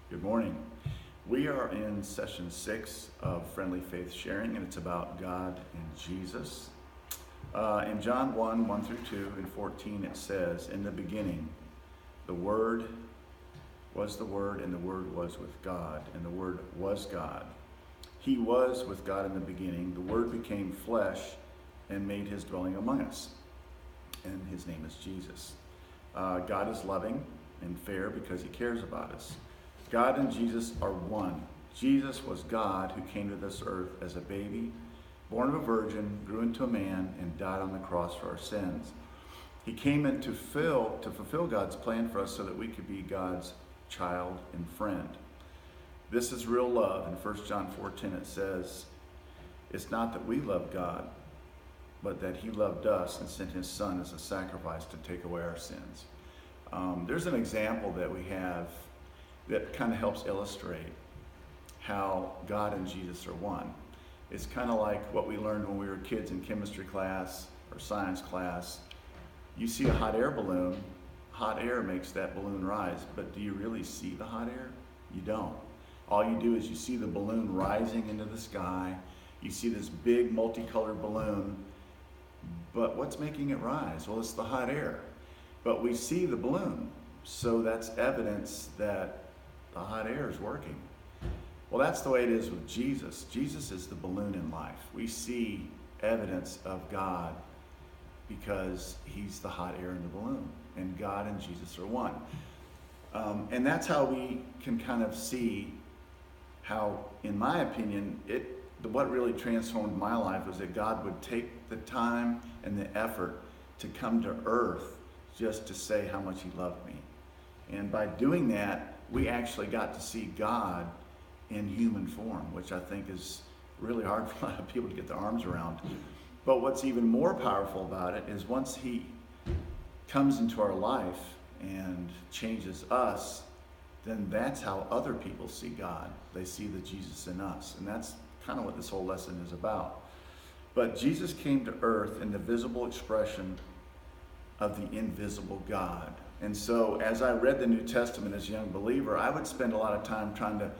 Good morning. We are in session 6 of Friendly Faith Sharing, and it's about God and Jesus. In John 1 through 2 and 14, it says, "In the beginning, the Word was the Word, and the Word was with God, and the Word was God. He was with God in the beginning. The Word became flesh and made his dwelling among us." And his name is Jesus. God is loving and fair because he cares about us. God and Jesus are one. Jesus was God who came to this earth as a baby, born of a virgin, grew into a man, and died on the cross for our sins. He came in to fulfill God's plan for us so that we could be God's child and friend. This is real love. In 1 John 4:10 it says, "It's not that we love God, but that he loved us and sent his son as a sacrifice to take away our sins." There's an example that we have that kind of helps illustrate how God and Jesus are one. It's kind of like what we learned when we were kids in chemistry class or science class. You see a hot air balloon, hot air makes that balloon rise, but do you really see the hot air? You don't. All you do is you see the balloon rising into the sky. You see this big multicolored balloon, but what's making it rise? Well, it's the hot air. But we see the balloon, so that's evidence that the hot air is working. Well, that's the way it is with Jesus. Jesus is the balloon in life. We see evidence of God because he's the hot air in the balloon, and God and Jesus are one. And that's how we can kind of see how, in my opinion, what really transformed my life was that God would take the time and the effort to come to earth just to say how much he loved me. And by doing that, we actually got to see God in human form, which I think is really hard for a lot of people to get their arms around. But what's even more powerful about it is once he comes into our life and changes us, then that's how other people see God. They see the Jesus in us. And that's kind of what this whole lesson is about. But Jesus came to earth in the visible expression of the invisible God. And so as I read the New Testament as a young believer, I would spend a lot of time trying to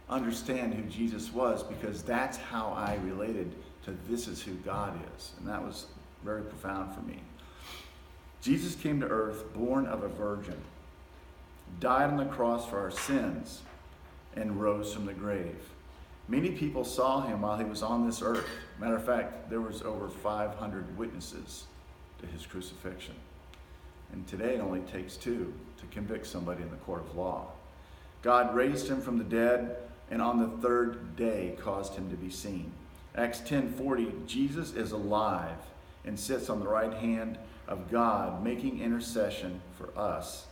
understand who Jesus was, because that's how I related to this is who God is. And that was very profound for me. Jesus came to earth born of a virgin, died on the cross for our sins, and rose from the grave. Many people saw him while he was on this earth. Matter of fact, there was over 500 witnesses to his crucifixion. And today it only takes 2 to convict somebody in the court of law. God raised him from the dead, and on the 3rd day caused him to be seen. Acts 10:40, Jesus is alive and sits on the right hand of God, making intercession for us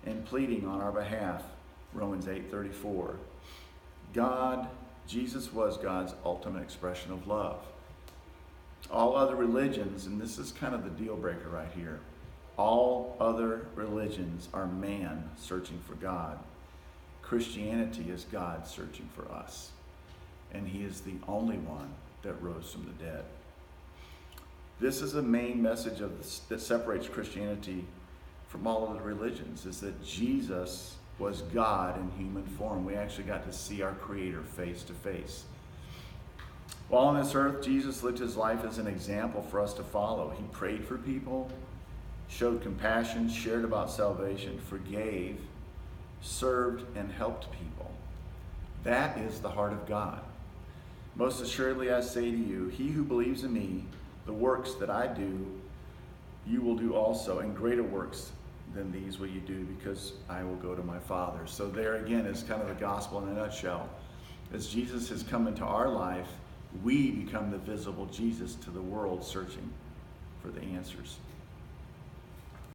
and pleading on our behalf. Romans 8:34. Jesus was God's ultimate expression of love. All other religions, and this is kind of the deal breaker right here, all other religions are man searching for God. Christianity is God searching for us. And he is the only one that rose from the dead. This is the main message that separates Christianity from all other religions, is that Jesus was God in human form. We actually got to see our Creator face to face. While on this earth, Jesus lived his life as an example for us to follow. He prayed for people, showed compassion, shared about salvation, forgave, served, and helped people. That is the heart of God. Most assuredly I say to you, he who believes in me, the works that I do, you will do also, and greater works than these will you do, because I will go to my Father. So there again is kind of the gospel in a nutshell. As Jesus has come into our life, we become the visible Jesus to the world searching for the answers.